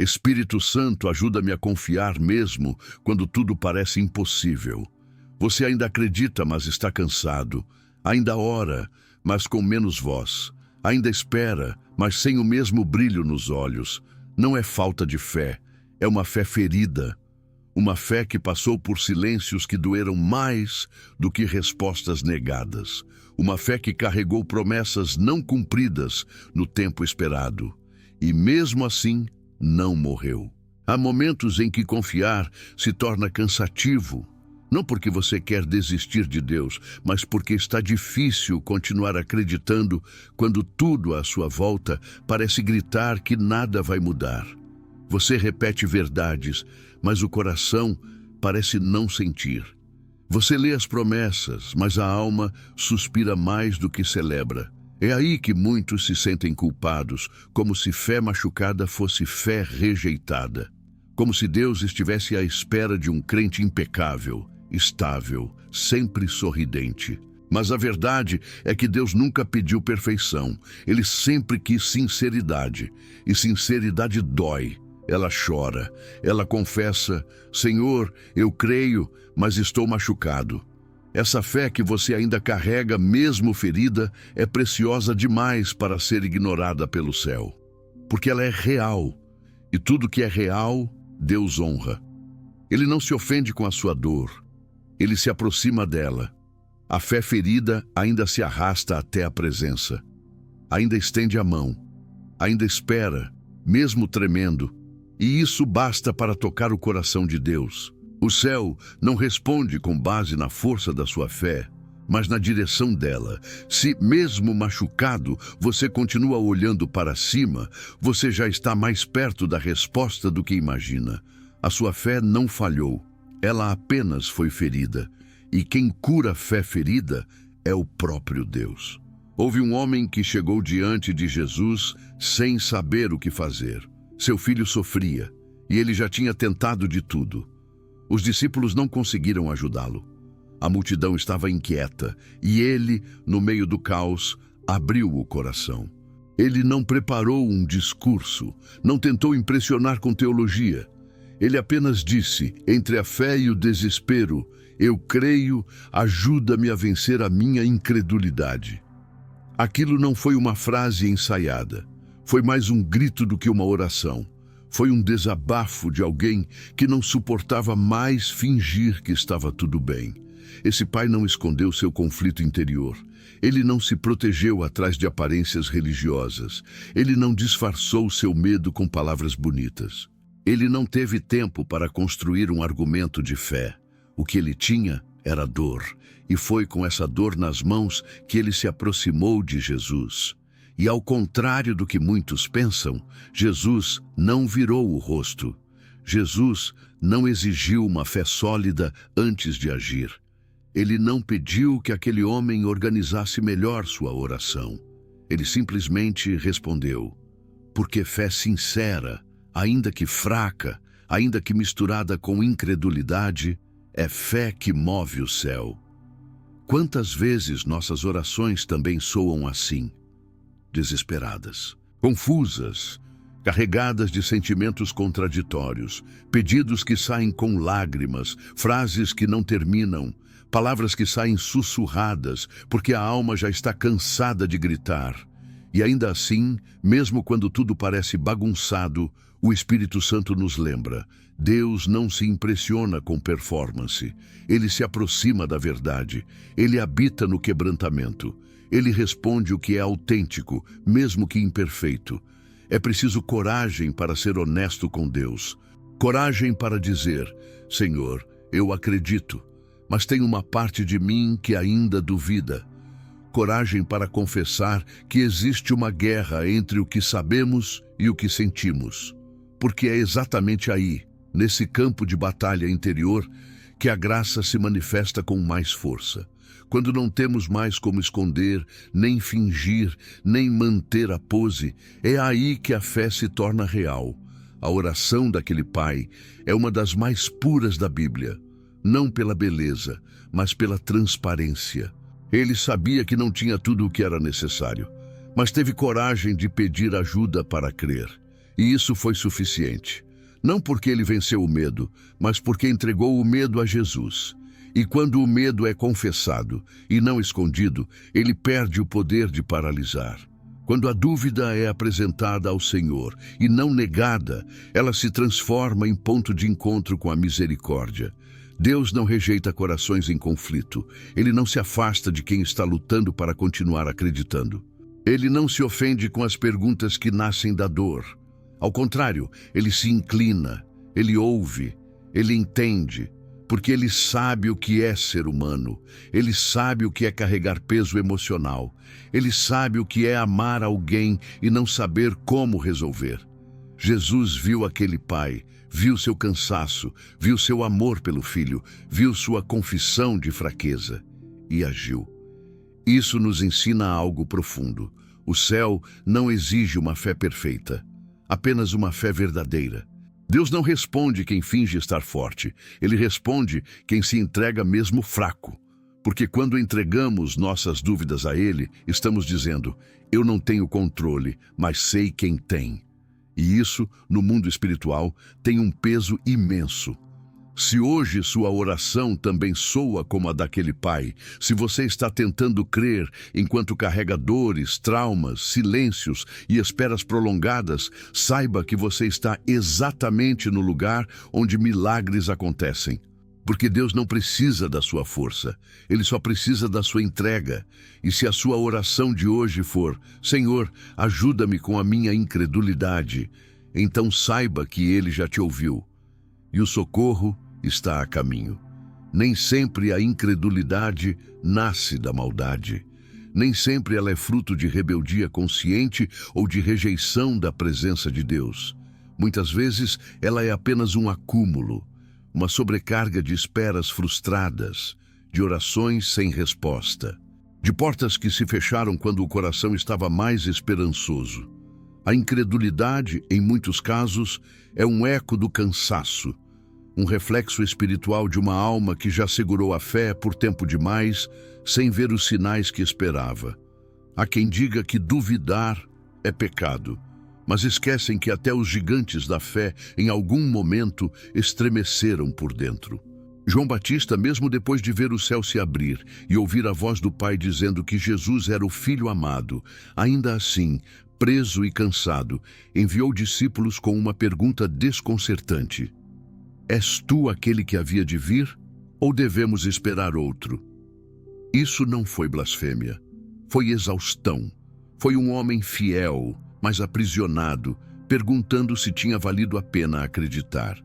Espírito Santo, ajuda-me a confiar mesmo quando tudo parece impossível. Você ainda acredita, mas está cansado. Ainda ora, mas com menos voz. Ainda espera, mas sem o mesmo brilho nos olhos. Não é falta de fé, é uma fé ferida. Uma fé que passou por silêncios que doeram mais do que respostas negadas. Uma fé que carregou promessas não cumpridas no tempo esperado. E mesmo assim, não morreu. Há momentos em que confiar se torna cansativo. Não porque você quer desistir de Deus, mas porque está difícil continuar acreditando quando tudo à sua volta parece gritar que nada vai mudar. Você repete verdades, mas o coração parece não sentir. Você lê as promessas, mas a alma suspira mais do que celebra. É aí que muitos se sentem culpados, como se fé machucada fosse fé rejeitada. Como se Deus estivesse à espera de um crente impecável, estável, sempre sorridente. Mas a verdade é que Deus nunca pediu perfeição. Ele sempre quis sinceridade. E sinceridade dói. Ela chora. Ela confessa: Senhor, eu creio, mas estou machucado. Essa fé que você ainda carrega, mesmo ferida, é preciosa demais para ser ignorada pelo céu. Porque ela é real. E tudo que é real, Deus honra. Ele não se ofende com a sua dor. Ele se aproxima dela. A fé ferida ainda se arrasta até a presença. Ainda estende a mão. Ainda espera, mesmo tremendo. E isso basta para tocar o coração de Deus. O céu não responde com base na força da sua fé, mas na direção dela. Se, mesmo machucado, você continua olhando para cima, você já está mais perto da resposta do que imagina. A sua fé não falhou, ela apenas foi ferida. E quem cura a fé ferida é o próprio Deus. Houve um homem que chegou diante de Jesus sem saber o que fazer. Seu filho sofria, e ele já tinha tentado de tudo. Os discípulos não conseguiram ajudá-lo. A multidão estava inquieta, e ele, no meio do caos, abriu o coração. Ele não preparou um discurso, não tentou impressionar com teologia. Ele apenas disse, entre a fé e o desespero: eu creio, ajuda-me a vencer a minha incredulidade. Aquilo não foi uma frase ensaiada. Foi mais um grito do que uma oração. Foi um desabafo de alguém que não suportava mais fingir que estava tudo bem. Esse pai não escondeu seu conflito interior. Ele não se protegeu atrás de aparências religiosas. Ele não disfarçou seu medo com palavras bonitas. Ele não teve tempo para construir um argumento de fé. O que ele tinha era dor. E foi com essa dor nas mãos que ele se aproximou de Jesus. E ao contrário do que muitos pensam, Jesus não virou o rosto. Jesus não exigiu uma fé sólida antes de agir. Ele não pediu que aquele homem organizasse melhor sua oração. Ele simplesmente respondeu: porque fé sincera, ainda que fraca, ainda que misturada com incredulidade, é fé que move o céu. Quantas vezes nossas orações também soam assim? Desesperadas, confusas, carregadas de sentimentos contraditórios, pedidos que saem com lágrimas, frases que não terminam, palavras que saem sussurradas, porque a alma já está cansada de gritar. E ainda assim, mesmo quando tudo parece bagunçado, o Espírito Santo nos lembra: Deus não se impressiona com performance. Ele se aproxima da verdade. Ele habita no quebrantamento. Ele responde o que é autêntico, mesmo que imperfeito. É preciso coragem para ser honesto com Deus. Coragem para dizer: Senhor, eu acredito, mas tem uma parte de mim que ainda duvida. Coragem para confessar que existe uma guerra entre o que sabemos e o que sentimos. Porque é exatamente aí, nesse campo de batalha interior, que a graça se manifesta com mais força. Quando não temos mais como esconder, nem fingir, nem manter a pose, é aí que a fé se torna real. A oração daquele pai é uma das mais puras da Bíblia, não pela beleza, mas pela transparência. Ele sabia que não tinha tudo o que era necessário, mas teve coragem de pedir ajuda para crer. E isso foi suficiente. Não porque ele venceu o medo, mas porque entregou o medo a Jesus. E quando o medo é confessado e não escondido, ele perde o poder de paralisar. Quando a dúvida é apresentada ao Senhor e não negada, ela se transforma em ponto de encontro com a misericórdia. Deus não rejeita corações em conflito. Ele não se afasta de quem está lutando para continuar acreditando. Ele não se ofende com as perguntas que nascem da dor. Ao contrário, ele se inclina, ele ouve, ele entende, porque ele sabe o que é ser humano, ele sabe o que é carregar peso emocional, ele sabe o que é amar alguém e não saber como resolver. Jesus viu aquele pai, viu seu cansaço, viu seu amor pelo filho, viu sua confissão de fraqueza e agiu. Isso nos ensina algo profundo. O céu não exige uma fé perfeita, apenas uma fé verdadeira. Deus não responde quem finge estar forte, ele responde quem se entrega mesmo fraco. Porque quando entregamos nossas dúvidas a ele, estamos dizendo, eu não tenho controle, mas sei quem tem. E isso, no mundo espiritual, tem um peso imenso. Se hoje sua oração também soa como a daquele pai, se você está tentando crer enquanto carrega dores, traumas, silêncios e esperas prolongadas, saiba que você está exatamente no lugar onde milagres acontecem. Porque Deus não precisa da sua força, Ele só precisa da sua entrega. E se a sua oração de hoje for, Senhor, ajuda-me com a minha incredulidade, então saiba que Ele já te ouviu. E o socorro está a caminho. Nem sempre a incredulidade nasce da maldade. Nem sempre ela é fruto de rebeldia consciente ou de rejeição da presença de Deus. Muitas vezes ela é apenas um acúmulo, uma sobrecarga de esperas frustradas, de orações sem resposta, de portas que se fecharam quando o coração estava mais esperançoso. A incredulidade, em muitos casos, é um eco do cansaço, um reflexo espiritual de uma alma que já segurou a fé por tempo demais, sem ver os sinais que esperava. Há quem diga que duvidar é pecado, mas esquecem que até os gigantes da fé, em algum momento, estremeceram por dentro. João Batista, mesmo depois de ver o céu se abrir e ouvir a voz do Pai dizendo que Jesus era o Filho amado, ainda assim, preso e cansado, enviou discípulos com uma pergunta desconcertante. És tu aquele que havia de vir, ou devemos esperar outro? Isso não foi blasfêmia, foi exaustão. Foi um homem fiel, mas aprisionado, perguntando se tinha valido a pena acreditar.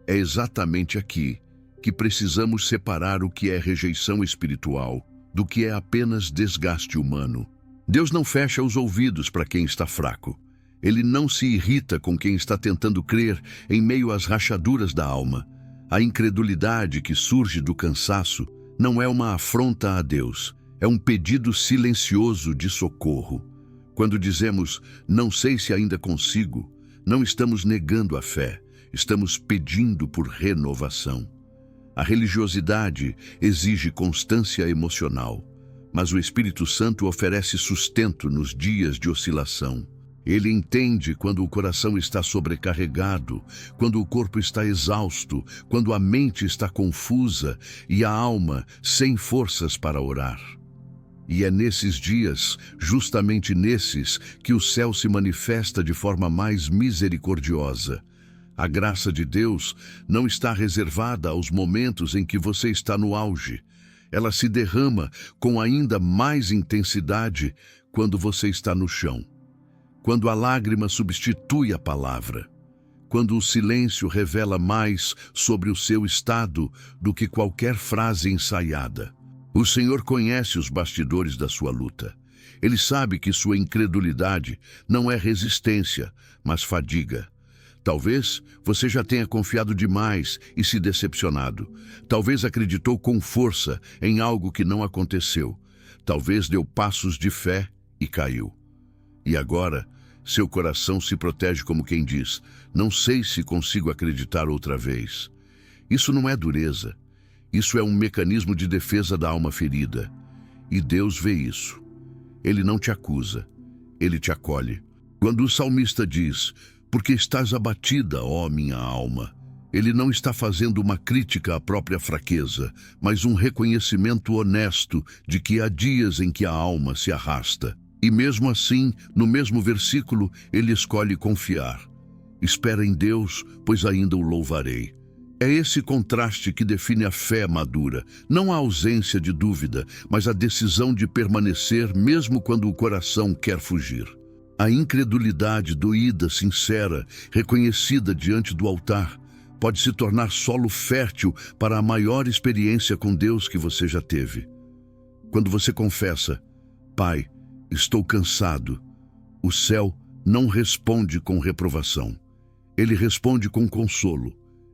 É exatamente aqui que precisamos separar o que é rejeição espiritual do que é apenas desgaste humano. Deus não fecha os ouvidos para quem está fraco. Ele não se irrita com quem está tentando crer em meio às rachaduras da alma. A incredulidade que surge do cansaço não é uma afronta a Deus, é um pedido silencioso de socorro. Quando dizemos, não sei se ainda consigo, não estamos negando a fé, estamos pedindo por renovação. A religiosidade exige constância emocional, mas o Espírito Santo oferece sustento nos dias de oscilação. Ele entende quando o coração está sobrecarregado, quando o corpo está exausto, quando a mente está confusa e a alma sem forças para orar. E é nesses dias, justamente nesses, que o céu se manifesta de forma mais misericordiosa. A graça de Deus não está reservada aos momentos em que você está no auge. Ela se derrama com ainda mais intensidade quando você está no chão. Quando a lágrima substitui a palavra, quando o silêncio revela mais sobre o seu estado do que qualquer frase ensaiada. O Senhor conhece os bastidores da sua luta. Ele sabe que sua incredulidade não é resistência, mas fadiga. Talvez você já tenha confiado demais e se decepcionado. Talvez acreditou com força em algo que não aconteceu. Talvez deu passos de fé e caiu. E agora, seu coração se protege como quem diz, não sei se consigo acreditar outra vez. Isso não é dureza. Isso é um mecanismo de defesa da alma ferida. E Deus vê isso. Ele não te acusa. Ele te acolhe. Quando o salmista diz, Porque estás abatida, ó minha alma. Ele não está fazendo uma crítica à própria fraqueza, mas um reconhecimento honesto de que há dias em que a alma se arrasta. E mesmo assim, no mesmo versículo, ele escolhe confiar. Espera em Deus, pois ainda o louvarei. É esse contraste que define a fé madura, não a ausência de dúvida, mas a decisão de permanecer mesmo quando o coração quer fugir. A incredulidade doída, sincera, reconhecida diante do altar, pode se tornar solo fértil para a maior experiência com Deus que você já teve. Quando você confessa, Pai, estou cansado, o céu não responde com reprovação. Ele responde com consolo.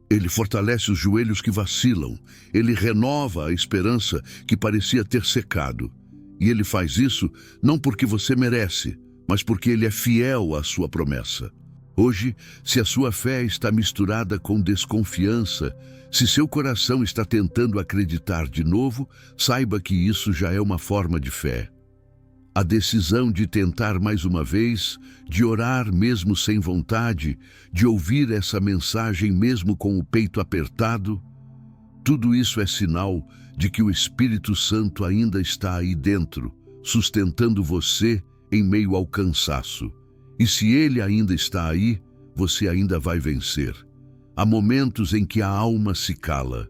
Ele fortalece os joelhos que vacilam. Ele renova a esperança que parecia ter secado. E ele faz isso não porque você merece, mas porque ele é fiel à sua promessa. Hoje, se a sua fé está misturada com desconfiança, se seu coração está tentando acreditar de novo, saiba que isso já é uma forma de fé. A decisão de tentar mais uma vez, de orar mesmo sem vontade, de ouvir essa mensagem mesmo com o peito apertado, tudo isso é sinal de que o Espírito Santo ainda está aí dentro, sustentando você em meio ao cansaço. E se ele ainda está aí, você ainda vai vencer. Há momentos em que a alma se cala,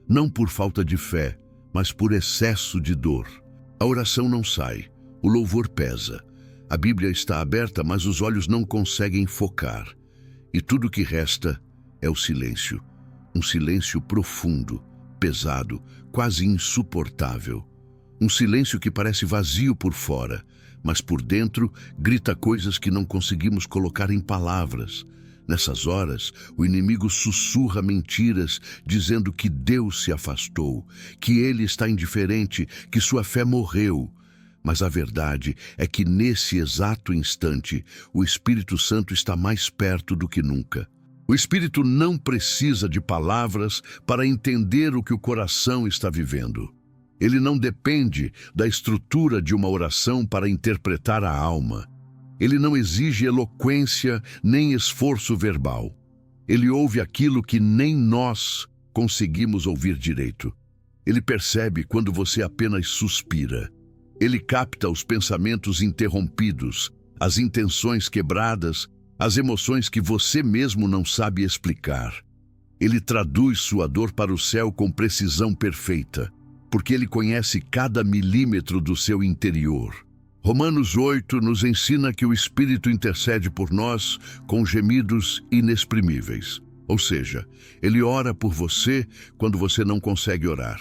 não por falta de fé, mas por excesso de dor. A oração não sai. O louvor pesa. A Bíblia está aberta, mas os olhos não conseguem focar. E tudo que resta é o silêncio. Um silêncio profundo, pesado, quase insuportável. Um silêncio que parece vazio por fora, mas por dentro grita coisas que não conseguimos colocar em palavras. Nessas horas, o inimigo sussurra mentiras, dizendo que Deus se afastou, que ele está indiferente, que sua fé morreu. Mas a verdade é que nesse exato instante, o Espírito Santo está mais perto do que nunca. O Espírito não precisa de palavras para entender o que o coração está vivendo. Ele não depende da estrutura de uma oração para interpretar a alma. Ele não exige eloquência nem esforço verbal. Ele ouve aquilo que nem nós conseguimos ouvir direito. Ele percebe quando você apenas suspira. Ele capta os pensamentos interrompidos, as intenções quebradas, as emoções que você mesmo não sabe explicar. Ele traduz sua dor para o céu com precisão perfeita, porque ele conhece cada milímetro do seu interior. Romanos 8 nos ensina que o Espírito intercede por nós com gemidos inexprimíveis. Ou seja, ele ora por você quando você não consegue orar.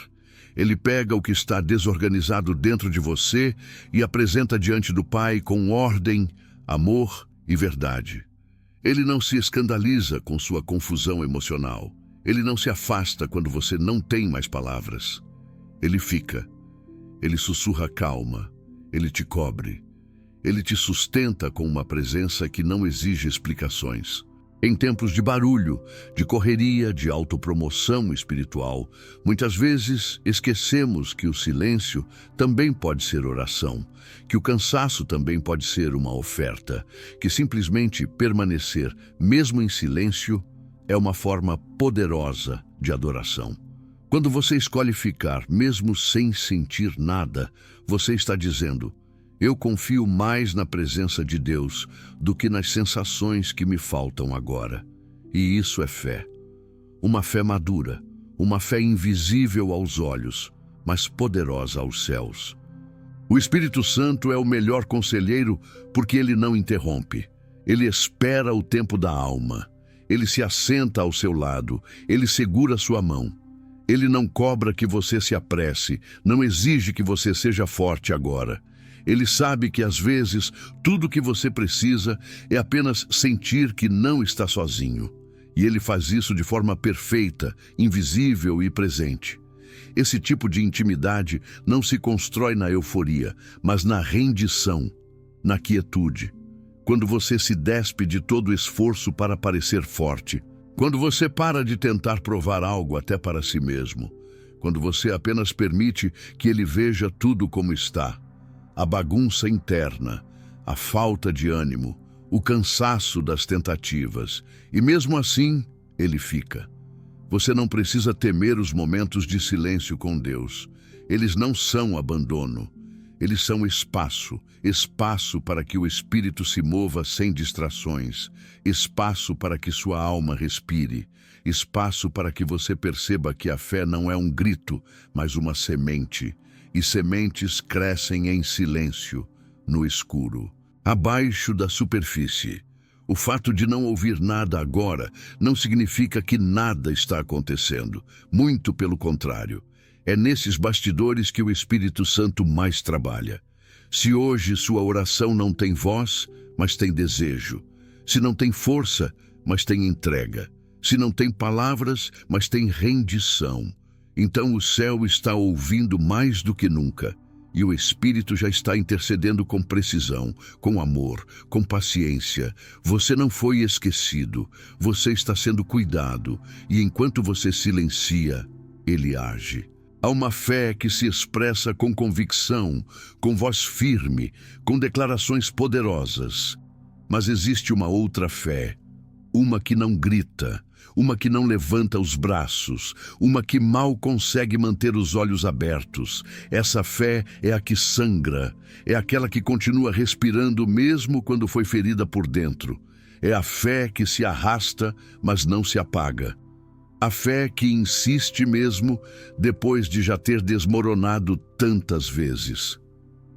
Ele pega o que está desorganizado dentro de você e apresenta diante do Pai com ordem, amor e verdade. Ele não se escandaliza com sua confusão emocional. Ele não se afasta quando você não tem mais palavras. Ele fica. Ele sussurra calma. Ele te cobre. Ele te sustenta com uma presença que não exige explicações. Em tempos de barulho, de correria, de autopromoção espiritual, muitas vezes esquecemos que o silêncio também pode ser oração, que o cansaço também pode ser uma oferta, que simplesmente permanecer, mesmo em silêncio, é uma forma poderosa de adoração. Quando você escolhe ficar, mesmo sem sentir nada, você está dizendo: eu confio mais na presença de Deus do que nas sensações que me faltam agora. E isso é fé. Uma fé madura, uma fé invisível aos olhos, mas poderosa aos céus. O Espírito Santo é o melhor conselheiro porque ele não interrompe. Ele espera o tempo da alma. Ele se assenta ao seu lado. Ele segura sua mão. Ele não cobra que você se apresse, não exige que você seja forte agora. Ele sabe que, às vezes, tudo o que você precisa é apenas sentir que não está sozinho. E ele faz isso de forma perfeita, invisível e presente. Esse tipo de intimidade não se constrói na euforia, mas na rendição, na quietude. Quando você se despe de todo o esforço para parecer forte. Quando você para de tentar provar algo até para si mesmo. Quando você apenas permite que ele veja tudo como está. A bagunça interna, a falta de ânimo, o cansaço das tentativas, e mesmo assim, ele fica. Você não precisa temer os momentos de silêncio com Deus. Eles não são abandono. Eles são espaço, espaço para que o espírito se mova sem distrações, espaço para que sua alma respire, espaço para que você perceba que a fé não é um grito, mas uma semente, e sementes crescem em silêncio, no escuro, abaixo da superfície. O fato de não ouvir nada agora não significa que nada está acontecendo, muito pelo contrário. É nesses bastidores que o Espírito Santo mais trabalha. Se hoje sua oração não tem voz, mas tem desejo. Se não tem força, mas tem entrega. Se não tem palavras, mas tem rendição. Então o céu está ouvindo mais do que nunca. E o Espírito já está intercedendo com precisão, com amor, com paciência. Você não foi esquecido. Você está sendo cuidado. E enquanto você silencia, ele age. Há uma fé que se expressa com convicção, com voz firme, com declarações poderosas. Mas existe uma outra fé, uma que não grita, uma que não levanta os braços, uma que mal consegue manter os olhos abertos. Essa fé é a que sangra, é aquela que continua respirando mesmo quando foi ferida por dentro. É a fé que se arrasta, mas não se apaga. A fé que insiste mesmo depois de já ter desmoronado tantas vezes.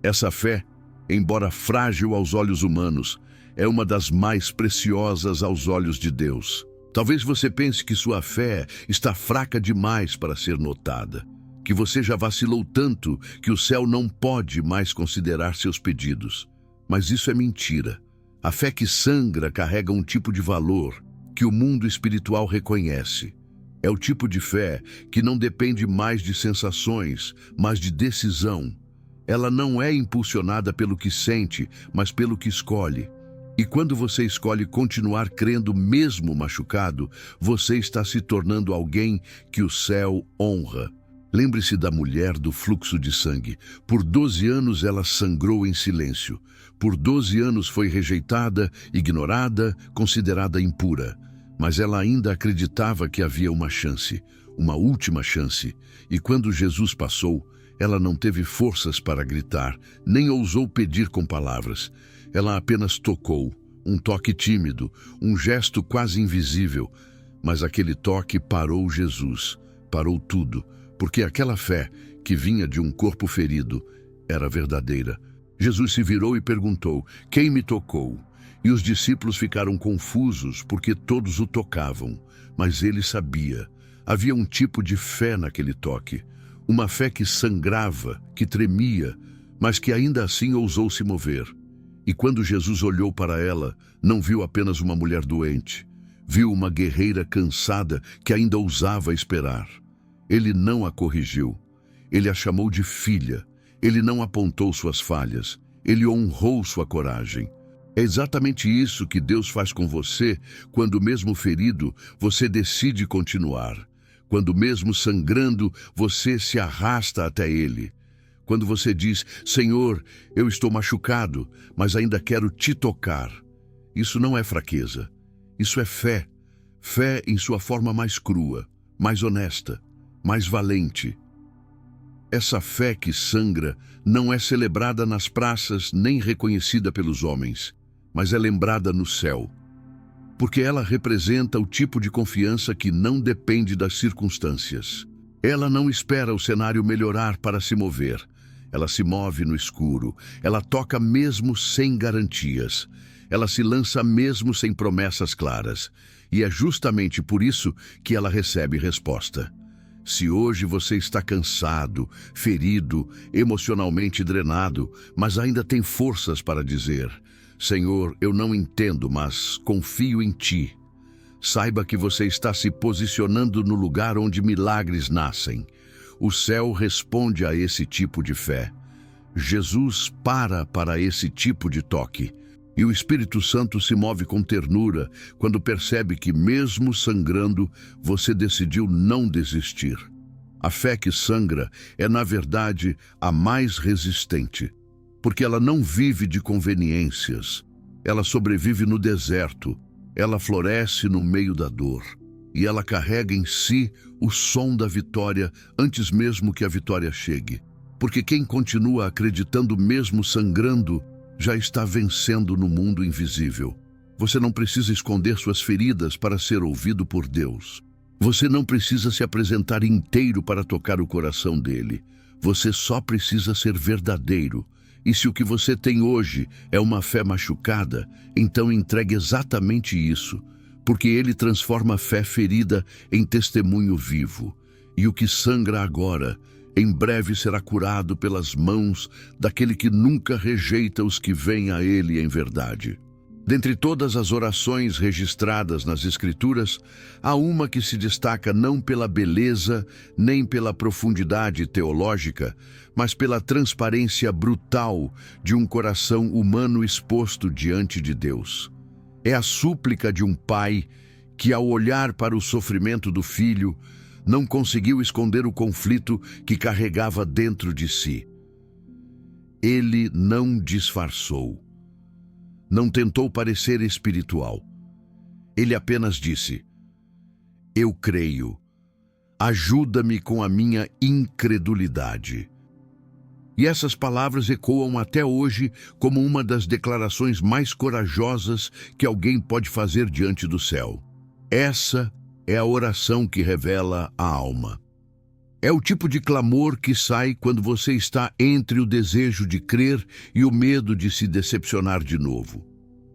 Essa fé, embora frágil aos olhos humanos, é uma das mais preciosas aos olhos de Deus. Talvez você pense que sua fé está fraca demais para ser notada, que você já vacilou tanto que o céu não pode mais considerar seus pedidos. Mas isso é mentira. A fé que sangra carrega um tipo de valor que o mundo espiritual reconhece. É o tipo de fé que não depende mais de sensações, mas de decisão. Ela não é impulsionada pelo que sente, mas pelo que escolhe. E quando você escolhe continuar crendo mesmo machucado, você está se tornando alguém que o céu honra. Lembre-se da mulher do fluxo de sangue. Por 12 anos ela sangrou em silêncio. Por 12 anos foi rejeitada, ignorada, considerada impura. Mas ela ainda acreditava que havia uma chance, uma última chance. E quando Jesus passou, ela não teve forças para gritar, nem ousou pedir com palavras. Ela apenas tocou, um toque tímido, um gesto quase invisível. Mas aquele toque parou Jesus, parou tudo, porque aquela fé que vinha de um corpo ferido era verdadeira. Jesus se virou e perguntou: "Quem me tocou?" E os discípulos ficaram confusos porque todos o tocavam, mas ele sabia. Havia um tipo de fé naquele toque, uma fé que sangrava, que tremia, mas que ainda assim ousou se mover. E quando Jesus olhou para ela, não viu apenas uma mulher doente, viu uma guerreira cansada que ainda ousava esperar. Ele não a corrigiu, ele a chamou de filha, ele não apontou suas falhas, ele honrou sua coragem. É exatamente isso que Deus faz com você quando, mesmo ferido, você decide continuar. Quando, mesmo sangrando, você se arrasta até Ele. Quando você diz: "Senhor, eu estou machucado, mas ainda quero te tocar." Isso não é fraqueza. Isso é fé. Fé em sua forma mais crua, mais honesta, mais valente. Essa fé que sangra não é celebrada nas praças nem reconhecida pelos homens, mas é lembrada no céu, porque ela representa o tipo de confiança que não depende das circunstâncias. Ela não espera o cenário melhorar para se mover. Ela se move no escuro, ela toca mesmo sem garantias, ela se lança mesmo sem promessas claras, e é justamente por isso que ela recebe resposta. Se hoje você está cansado, ferido, emocionalmente drenado, mas ainda tem forças para dizer: "Senhor, eu não entendo, mas confio em Ti." Saiba que você está se posicionando no lugar onde milagres nascem. O céu responde a esse tipo de fé. Jesus para esse tipo de toque. E o Espírito Santo se move com ternura quando percebe que, mesmo sangrando, você decidiu não desistir. A fé que sangra é, na verdade, a mais resistente, porque ela não vive de conveniências. Ela sobrevive no deserto, ela floresce no meio da dor, e ela carrega em si o som da vitória antes mesmo que a vitória chegue. Porque quem continua acreditando mesmo sangrando, já está vencendo no mundo invisível. Você não precisa esconder suas feridas para ser ouvido por Deus. Você não precisa se apresentar inteiro para tocar o coração dele. Você só precisa ser verdadeiro. E se o que você tem hoje é uma fé machucada, então entregue exatamente isso, porque ele transforma a fé ferida em testemunho vivo. E o que sangra agora, em breve será curado pelas mãos daquele que nunca rejeita os que vêm a ele em verdade. Dentre todas as orações registradas nas Escrituras, há uma que se destaca não pela beleza nem pela profundidade teológica, mas pela transparência brutal de um coração humano exposto diante de Deus. É a súplica de um pai que, ao olhar para o sofrimento do filho, não conseguiu esconder o conflito que carregava dentro de si. Ele não disfarçou. Não tentou parecer espiritual. Ele apenas disse: "Eu creio. Ajuda-me com a minha incredulidade." E essas palavras ecoam até hoje como uma das declarações mais corajosas que alguém pode fazer diante do céu. Essa é a oração que revela a alma. É o tipo de clamor que sai quando você está entre o desejo de crer e o medo de se decepcionar de novo.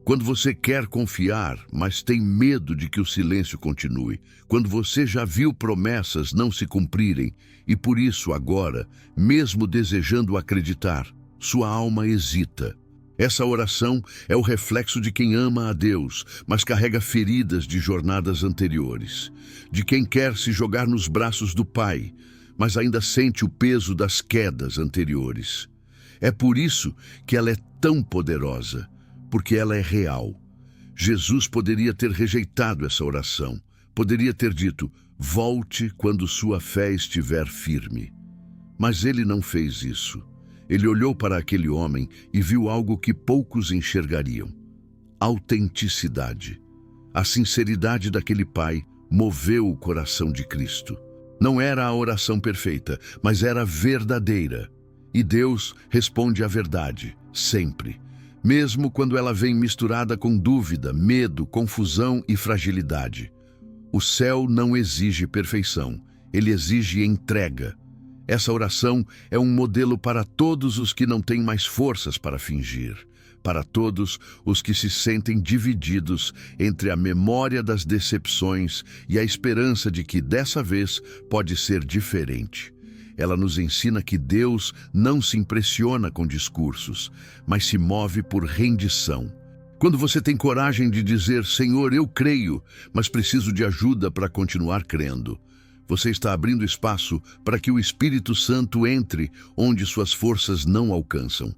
Quando você quer confiar, mas tem medo de que o silêncio continue. Quando você já viu promessas não se cumprirem e por isso agora, mesmo desejando acreditar, sua alma hesita. Essa oração é o reflexo de quem ama a Deus, mas carrega feridas de jornadas anteriores. De quem quer se jogar nos braços do Pai, mas ainda sente o peso das quedas anteriores. É por isso que ela é tão poderosa, porque ela é real. Jesus poderia ter rejeitado essa oração, poderia ter dito: "Volte quando sua fé estiver firme." Mas ele não fez isso. Ele olhou para aquele homem e viu algo que poucos enxergariam: autenticidade. A sinceridade daquele pai moveu o coração de Cristo. Não era a oração perfeita, mas era verdadeira. E Deus responde a verdade, sempre. Mesmo quando ela vem misturada com dúvida, medo, confusão e fragilidade. O céu não exige perfeição, ele exige entrega. Essa oração é um modelo para todos os que não têm mais forças para fingir, para todos os que se sentem divididos entre a memória das decepções e a esperança de que dessa vez pode ser diferente. Ela nos ensina que Deus não se impressiona com discursos, mas se move por rendição. Quando você tem coragem de dizer: "Senhor, eu creio, mas preciso de ajuda para continuar crendo", você está abrindo espaço para que o Espírito Santo entre onde suas forças não alcançam.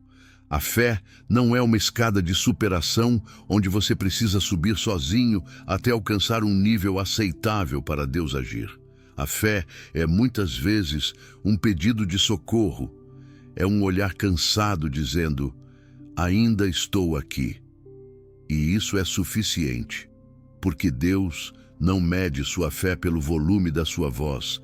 A fé não é uma escada de superação onde você precisa subir sozinho até alcançar um nível aceitável para Deus agir. A fé é muitas vezes um pedido de socorro. É um olhar cansado dizendo: "Ainda estou aqui." E isso é suficiente, porque Deus não mede sua fé pelo volume da sua voz,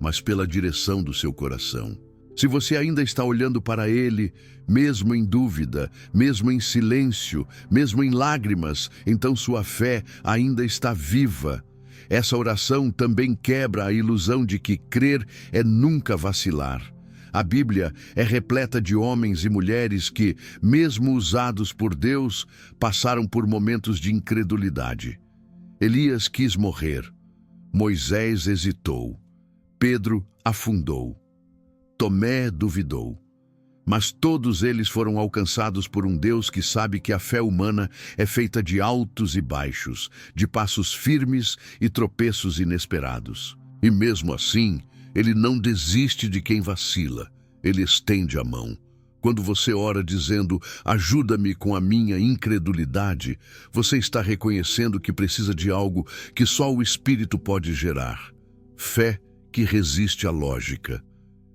mas pela direção do seu coração. Se você ainda está olhando para Ele, mesmo em dúvida, mesmo em silêncio, mesmo em lágrimas, então sua fé ainda está viva. Essa oração também quebra a ilusão de que crer é nunca vacilar. A Bíblia é repleta de homens e mulheres que, mesmo usados por Deus, passaram por momentos de incredulidade. Elias quis morrer. Moisés hesitou. Pedro afundou. Tomé duvidou. Mas todos eles foram alcançados por um Deus que sabe que a fé humana é feita de altos e baixos, de passos firmes e tropeços inesperados. E mesmo assim, Ele não desiste de quem vacila. Ele estende a mão. Quando você ora dizendo: "Ajuda-me com a minha incredulidade", você está reconhecendo que precisa de algo que só o Espírito pode gerar. Fé que resiste à lógica.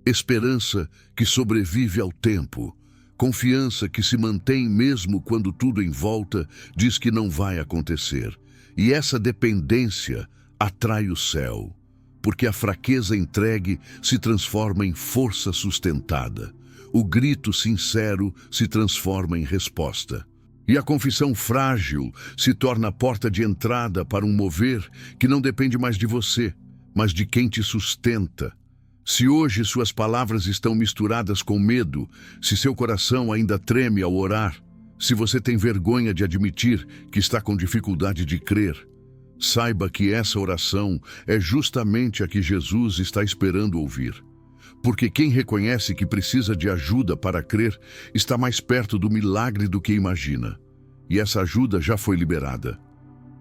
Esperança que sobrevive ao tempo. Confiança que se mantém mesmo quando tudo em volta diz que não vai acontecer. E essa dependência atrai o céu, porque a fraqueza entregue se transforma em força sustentada. O grito sincero se transforma em resposta. E a confissão frágil se torna a porta de entrada para um mover que não depende mais de você, mas de quem te sustenta. Se hoje suas palavras estão misturadas com medo, se seu coração ainda treme ao orar, se você tem vergonha de admitir que está com dificuldade de crer, saiba que essa oração é justamente a que Jesus está esperando ouvir. Porque quem reconhece que precisa de ajuda para crer está mais perto do milagre do que imagina. E essa ajuda já foi liberada.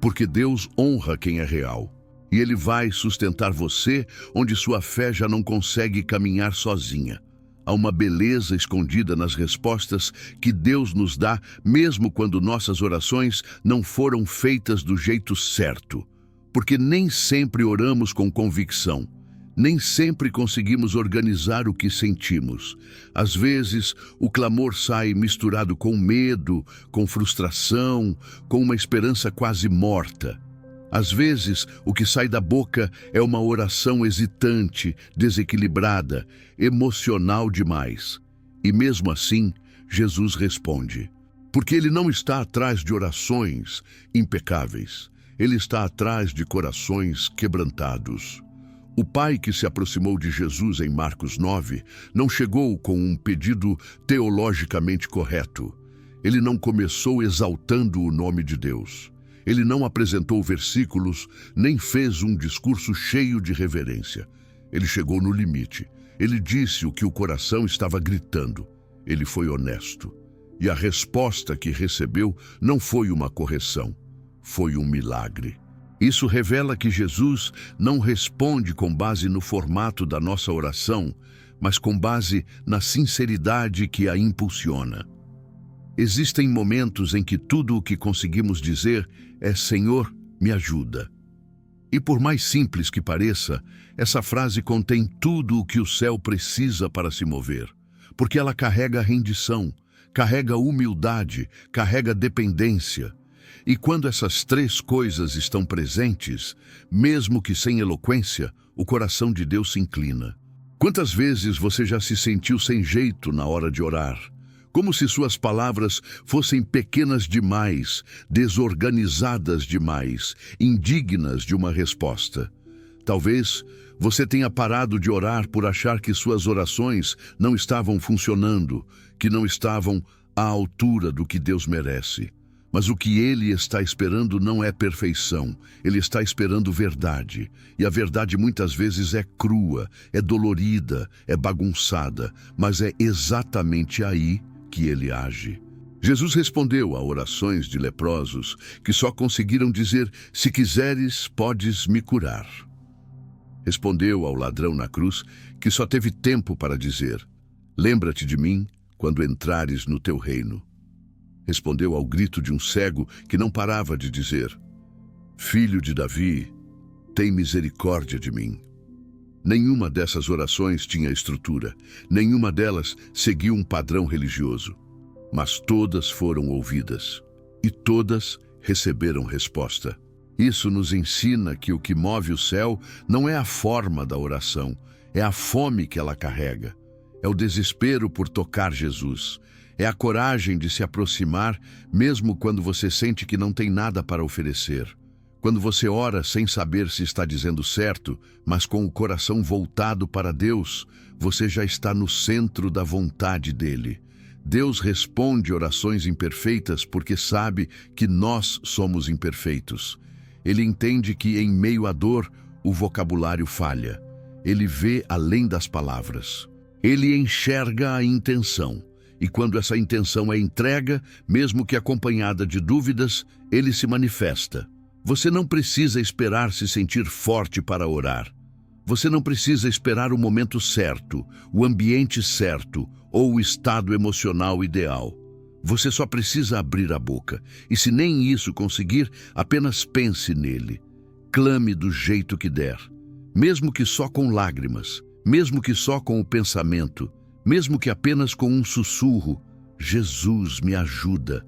Porque Deus honra quem é real. E Ele vai sustentar você onde sua fé já não consegue caminhar sozinha. Há uma beleza escondida nas respostas que Deus nos dá, mesmo quando nossas orações não foram feitas do jeito certo. Porque nem sempre oramos com convicção. Nem sempre conseguimos organizar o que sentimos. Às vezes, o clamor sai misturado com medo, com frustração, com uma esperança quase morta. Às vezes, o que sai da boca é uma oração hesitante, desequilibrada, emocional demais. E mesmo assim, Jesus responde. Porque Ele não está atrás de orações impecáveis. Ele está atrás de corações quebrantados. O pai que se aproximou de Jesus em Marcos 9 não chegou com um pedido teologicamente correto. Ele não começou exaltando o nome de Deus. Ele não apresentou versículos, nem fez um discurso cheio de reverência. Ele chegou no limite. Ele disse o que o coração estava gritando. Ele foi honesto. E a resposta que recebeu não foi uma correção, foi um milagre. Isso revela que Jesus não responde com base no formato da nossa oração, mas com base na sinceridade que a impulsiona. Existem momentos em que tudo o que conseguimos dizer é Senhor, me ajuda. E por mais simples que pareça, essa frase contém tudo o que o céu precisa para se mover, porque ela carrega rendição, carrega humildade, carrega dependência. E quando essas três coisas estão presentes, mesmo que sem eloquência, o coração de Deus se inclina. Quantas vezes você já se sentiu sem jeito na hora de orar? Como se suas palavras fossem pequenas demais, desorganizadas demais, indignas de uma resposta. Talvez você tenha parado de orar por achar que suas orações não estavam funcionando, que não estavam à altura do que Deus merece. Mas o que Ele está esperando não é perfeição, Ele está esperando verdade. E a verdade muitas vezes é crua, é dolorida, é bagunçada, mas é exatamente aí que Ele age. Jesus respondeu a orações de leprosos que só conseguiram dizer, se quiseres, podes me curar. Respondeu ao ladrão na cruz que só teve tempo para dizer, lembra-te de mim quando entrares no teu reino. Respondeu ao grito de um cego que não parava de dizer, Filho de Davi, tem misericórdia de mim. Nenhuma dessas orações tinha estrutura, nenhuma delas seguiu um padrão religioso, mas todas foram ouvidas e todas receberam resposta. Isso nos ensina que o que move o céu não é a forma da oração, é a fome que ela carrega, é o desespero por tocar Jesus. É a coragem de se aproximar, mesmo quando você sente que não tem nada para oferecer. Quando você ora sem saber se está dizendo certo, mas com o coração voltado para Deus, você já está no centro da vontade dele. Deus responde orações imperfeitas porque sabe que nós somos imperfeitos. Ele entende que, em meio à dor, o vocabulário falha. Ele vê além das palavras. Ele enxerga a intenção. E quando essa intenção é entrega, mesmo que acompanhada de dúvidas, ele se manifesta. Você não precisa esperar se sentir forte para orar. Você não precisa esperar o momento certo, o ambiente certo ou o estado emocional ideal. Você só precisa abrir a boca. E se nem isso conseguir, apenas pense nele. Clame do jeito que der. Mesmo que só com lágrimas, mesmo que só com o pensamento, mesmo que apenas com um sussurro, Jesus me ajuda,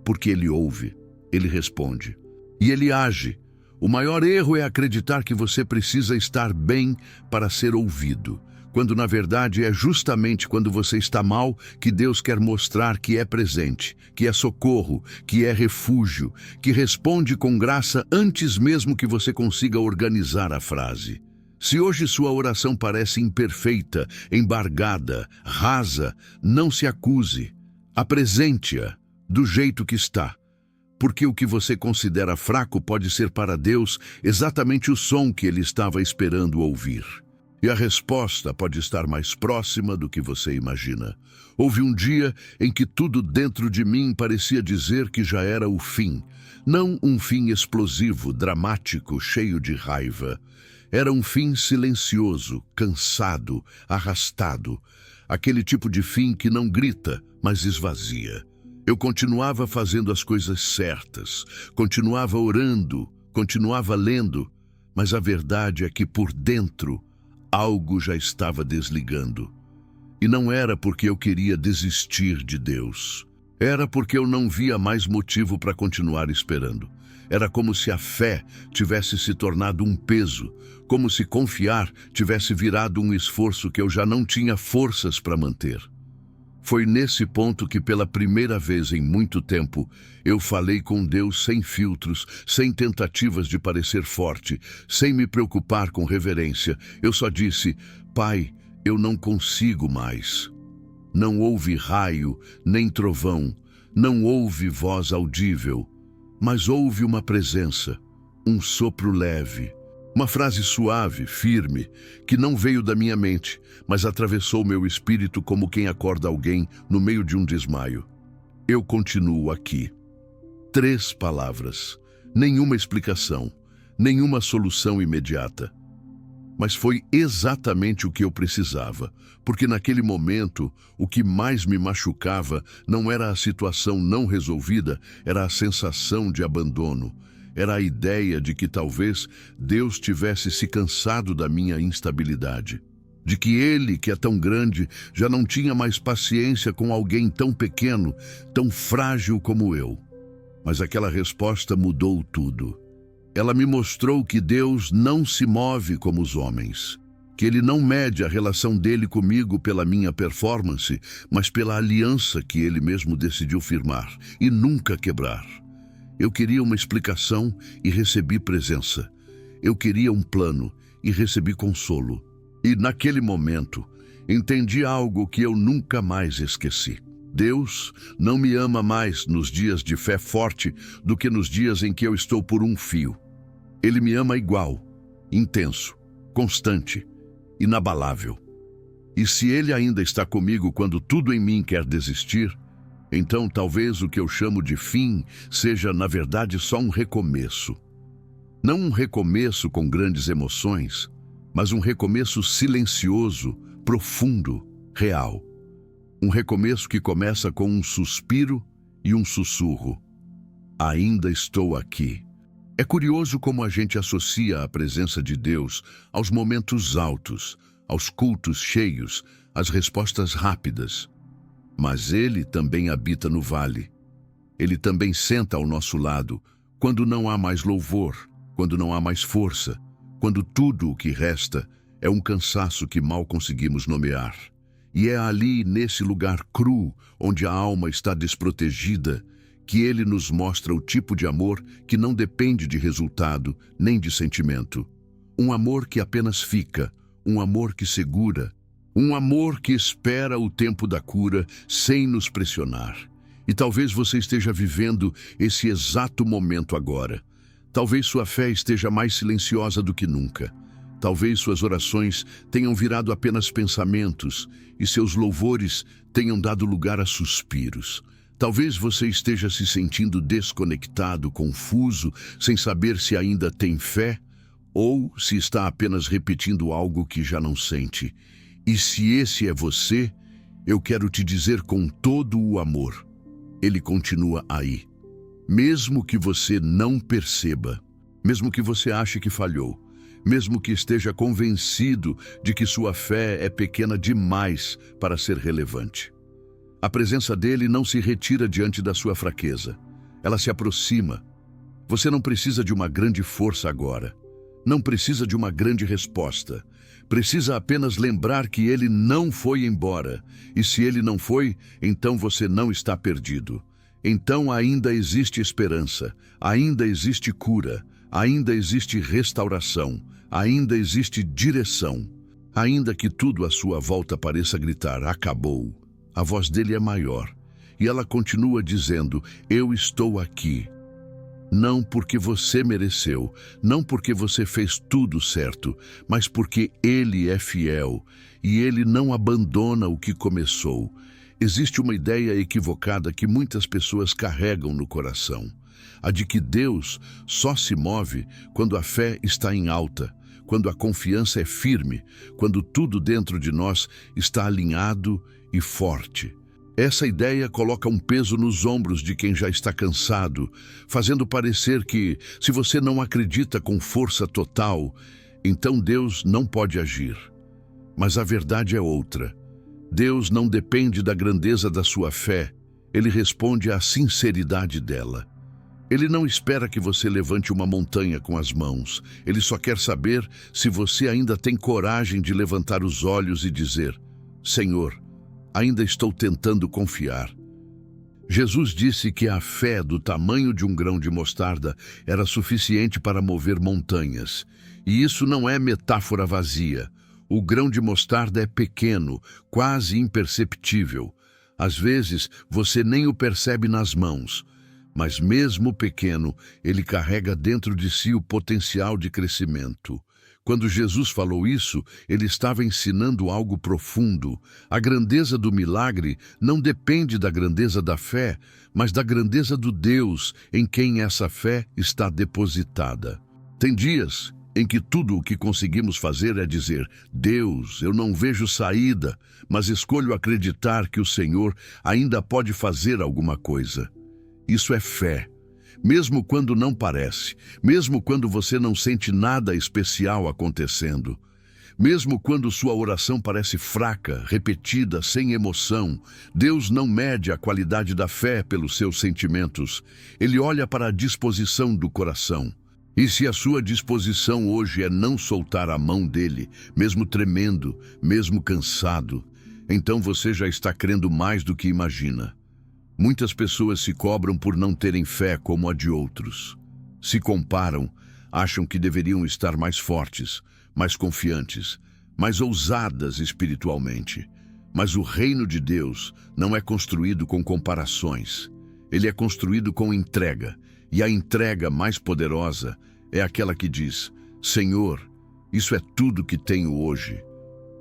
porque Ele ouve, Ele responde e Ele age. O maior erro é acreditar que você precisa estar bem para ser ouvido, quando na verdade é justamente quando você está mal que Deus quer mostrar que é presente, que é socorro, que é refúgio, que responde com graça antes mesmo que você consiga organizar a frase. Se hoje sua oração parece imperfeita, embargada, rasa, não se acuse. Apresente-a do jeito que está. Porque o que você considera fraco pode ser para Deus exatamente o som que Ele estava esperando ouvir. E a resposta pode estar mais próxima do que você imagina. Houve um dia em que tudo dentro de mim parecia dizer que já era o fim. Não um fim explosivo, dramático, cheio de raiva. Era um fim silencioso, cansado, arrastado. Aquele tipo de fim que não grita, mas esvazia. Eu continuava fazendo as coisas certas, continuava orando, continuava lendo, mas a verdade é que por dentro algo já estava desligando. E não era porque eu queria desistir de Deus. Era porque eu não via mais motivo para continuar esperando. Era como se a fé tivesse se tornado um peso, como se confiar tivesse virado um esforço que eu já não tinha forças para manter. Foi nesse ponto que, pela primeira vez em muito tempo, eu falei com Deus sem filtros, sem tentativas de parecer forte, sem me preocupar com reverência. Eu só disse: Pai, eu não consigo mais. Não houve raio, nem trovão, não houve voz audível, mas houve uma presença, um sopro leve. Uma frase suave, firme, que não veio da minha mente, mas atravessou meu espírito como quem acorda alguém no meio de um desmaio. Eu continuo aqui. 3 palavras, nenhuma explicação, nenhuma solução imediata. Mas foi exatamente o que eu precisava, porque naquele momento o que mais me machucava não era a situação não resolvida, era a sensação de abandono. Era a ideia de que talvez Deus tivesse se cansado da minha instabilidade. De que Ele, que é tão grande, já não tinha mais paciência com alguém tão pequeno, tão frágil como eu. Mas aquela resposta mudou tudo. Ela me mostrou que Deus não se move como os homens. Que Ele não mede a relação dele comigo pela minha performance, mas pela aliança que Ele mesmo decidiu firmar e nunca quebrar. Eu queria uma explicação e recebi presença. Eu queria um plano e recebi consolo. E naquele momento, entendi algo que eu nunca mais esqueci. Deus não me ama mais nos dias de fé forte do que nos dias em que eu estou por um fio. Ele me ama igual, intenso, constante, inabalável. E se Ele ainda está comigo quando tudo em mim quer desistir, então talvez o que eu chamo de fim seja, na verdade, só um recomeço. Não um recomeço com grandes emoções, mas um recomeço silencioso, profundo, real. Um recomeço que começa com um suspiro e um sussurro. Ainda estou aqui. É curioso como a gente associa a presença de Deus aos momentos altos, aos cultos cheios, às respostas rápidas. Mas Ele também habita no vale. Ele também senta ao nosso lado, quando não há mais louvor, quando não há mais força, quando tudo o que resta é um cansaço que mal conseguimos nomear. E é ali, nesse lugar cru, onde a alma está desprotegida, que Ele nos mostra o tipo de amor que não depende de resultado, nem de sentimento. Um amor que apenas fica, um amor que segura, um amor que espera o tempo da cura sem nos pressionar. E talvez você esteja vivendo esse exato momento agora. Talvez sua fé esteja mais silenciosa do que nunca. Talvez suas orações tenham virado apenas pensamentos e seus louvores tenham dado lugar a suspiros. Talvez você esteja se sentindo desconectado, confuso, sem saber se ainda tem fé ou se está apenas repetindo algo que já não sente. E se esse é você, eu quero te dizer com todo o amor, Ele continua aí. Mesmo que você não perceba, mesmo que você ache que falhou, mesmo que esteja convencido de que sua fé é pequena demais para ser relevante. A presença dele não se retira diante da sua fraqueza. Ela se aproxima. Você não precisa de uma grande força agora. Não precisa de uma grande resposta. Precisa apenas lembrar que ele não foi embora. E se ele não foi, então você não está perdido. Então ainda existe esperança, ainda existe cura, ainda existe restauração, ainda existe direção. Ainda que tudo à sua volta pareça gritar, acabou, a voz dele é maior. E ela continua dizendo, eu estou aqui. Não porque você mereceu, não porque você fez tudo certo, mas porque ele é fiel e ele não abandona o que começou. Existe uma ideia equivocada que muitas pessoas carregam no coração, a de que Deus só se move quando a fé está em alta, quando a confiança é firme, quando tudo dentro de nós está alinhado e forte. Essa ideia coloca um peso nos ombros de quem já está cansado, fazendo parecer que, se você não acredita com força total, então Deus não pode agir. Mas a verdade é outra. Deus não depende da grandeza da sua fé, ele responde à sinceridade dela. Ele não espera que você levante uma montanha com as mãos, ele só quer saber se você ainda tem coragem de levantar os olhos e dizer, Senhor, ainda estou tentando confiar. Jesus disse que a fé do tamanho de um grão de mostarda era suficiente para mover montanhas. E isso não é metáfora vazia. O grão de mostarda é pequeno, quase imperceptível. Às vezes, você nem o percebe nas mãos. Mas mesmo pequeno, ele carrega dentro de si o potencial de crescimento. Quando Jesus falou isso, ele estava ensinando algo profundo. A grandeza do milagre não depende da grandeza da fé, mas da grandeza do Deus em quem essa fé está depositada. Tem dias em que tudo o que conseguimos fazer é dizer, Deus, eu não vejo saída, mas escolho acreditar que o Senhor ainda pode fazer alguma coisa. Isso é fé. Mesmo quando não parece, mesmo quando você não sente nada especial acontecendo, mesmo quando sua oração parece fraca, repetida, sem emoção, Deus não mede a qualidade da fé pelos seus sentimentos. Ele olha para a disposição do coração. E se a sua disposição hoje é não soltar a mão dele, mesmo tremendo, mesmo cansado, então você já está crendo mais do que imagina. Muitas pessoas se cobram por não terem fé como a de outros. Se comparam, acham que deveriam estar mais fortes, mais confiantes, mais ousadas espiritualmente. Mas o reino de Deus não é construído com comparações. Ele é construído com entrega. E a entrega mais poderosa é aquela que diz, Senhor, isso é tudo que tenho hoje,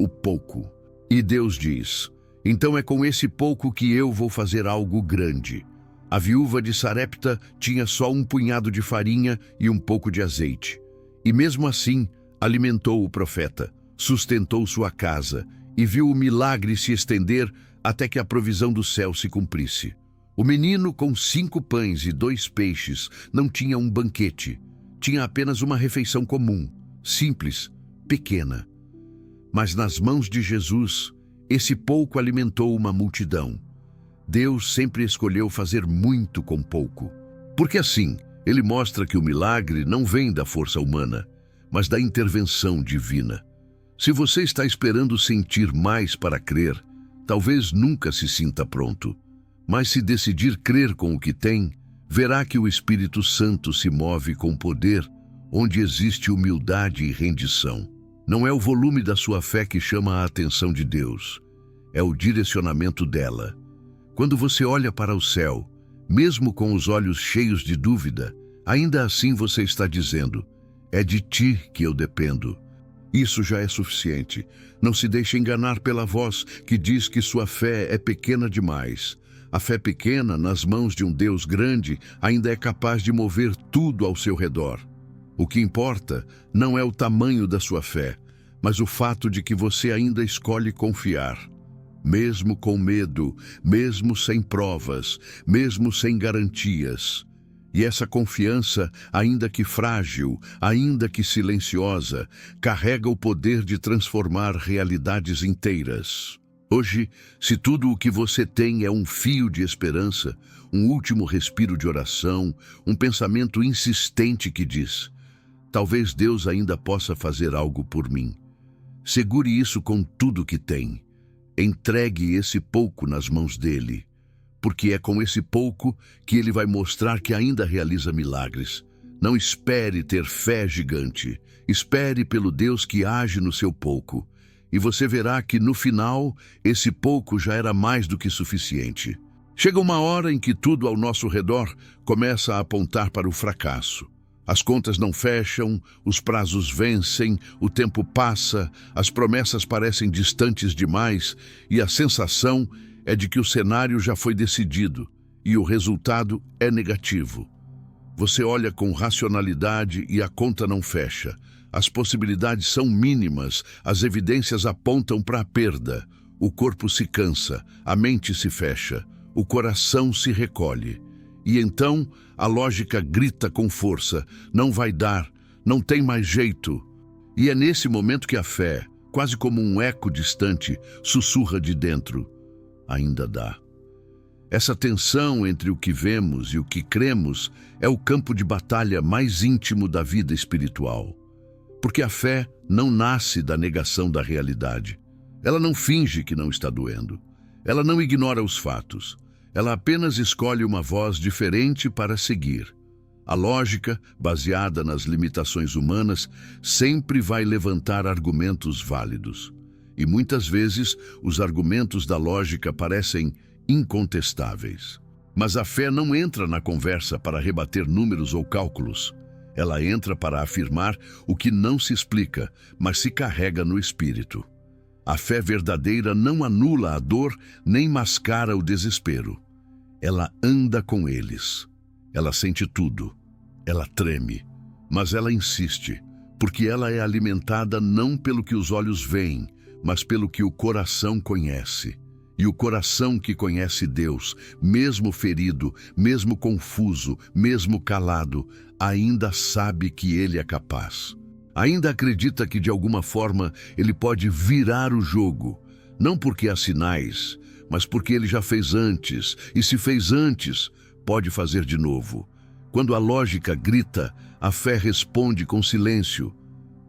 o pouco. E Deus diz, então é com esse pouco que eu vou fazer algo grande. A viúva de Sarepta tinha só um punhado de farinha e um pouco de azeite. E mesmo assim, alimentou o profeta, sustentou sua casa e viu o milagre se estender até que a provisão do céu se cumprisse. O menino, com 5 pães e 2 peixes, não tinha um banquete. Tinha apenas uma refeição comum, simples, pequena. Mas nas mãos de Jesus, esse pouco alimentou uma multidão. Deus sempre escolheu fazer muito com pouco. Porque assim, ele mostra que o milagre não vem da força humana, mas da intervenção divina. Se você está esperando sentir mais para crer, talvez nunca se sinta pronto. Mas se decidir crer com o que tem, verá que o Espírito Santo se move com poder, onde existe humildade e rendição. Não é o volume da sua fé que chama a atenção de Deus, é o direcionamento dela. Quando você olha para o céu, mesmo com os olhos cheios de dúvida, ainda assim você está dizendo, é de ti que eu dependo. Isso já é suficiente. Não se deixe enganar pela voz que diz que sua fé é pequena demais. A fé pequena, nas mãos de um Deus grande, ainda é capaz de mover tudo ao seu redor. O que importa não é o tamanho da sua fé, mas o fato de que você ainda escolhe confiar. Mesmo com medo, mesmo sem provas, mesmo sem garantias. E essa confiança, ainda que frágil, ainda que silenciosa, carrega o poder de transformar realidades inteiras. Hoje, se tudo o que você tem é um fio de esperança, um último respiro de oração, um pensamento insistente que diz: talvez Deus ainda possa fazer algo por mim. Segure isso com tudo que tem. Entregue esse pouco nas mãos dele, porque é com esse pouco que ele vai mostrar que ainda realiza milagres. Não espere ter fé gigante. Espere pelo Deus que age no seu pouco. E você verá que, no final, esse pouco já era mais do que suficiente. Chega uma hora em que tudo ao nosso redor começa a apontar para o fracasso. As contas não fecham, os prazos vencem, o tempo passa, as promessas parecem distantes demais e a sensação é de que o cenário já foi decidido e o resultado é negativo. Você olha com racionalidade e a conta não fecha. As possibilidades são mínimas, as evidências apontam para a perda. O corpo se cansa, a mente se fecha, o coração se recolhe. E então a lógica grita com força: não vai dar, não tem mais jeito. E é nesse momento que a fé, quase como um eco distante, sussurra de dentro: ainda dá. Essa tensão entre o que vemos e o que cremos é o campo de batalha mais íntimo da vida espiritual. Porque a fé não nasce da negação da realidade. Ela não finge que não está doendo. Ela não ignora os fatos. Ela apenas escolhe uma voz diferente para seguir. A lógica, baseada nas limitações humanas, sempre vai levantar argumentos válidos. E muitas vezes os argumentos da lógica parecem incontestáveis. Mas a fé não entra na conversa para rebater números ou cálculos. Ela entra para afirmar o que não se explica, mas se carrega no espírito. A fé verdadeira não anula a dor nem mascara o desespero. Ela anda com eles. Ela sente tudo. Ela treme. Mas ela insiste, porque ela é alimentada não pelo que os olhos veem, mas pelo que o coração conhece. E o coração que conhece Deus, mesmo ferido, mesmo confuso, mesmo calado, ainda sabe que Ele é capaz. Ainda acredita que de alguma forma Ele pode virar o jogo, não porque há sinais, mas porque Ele já fez antes, e se fez antes, pode fazer de novo. Quando a lógica grita, a fé responde com silêncio,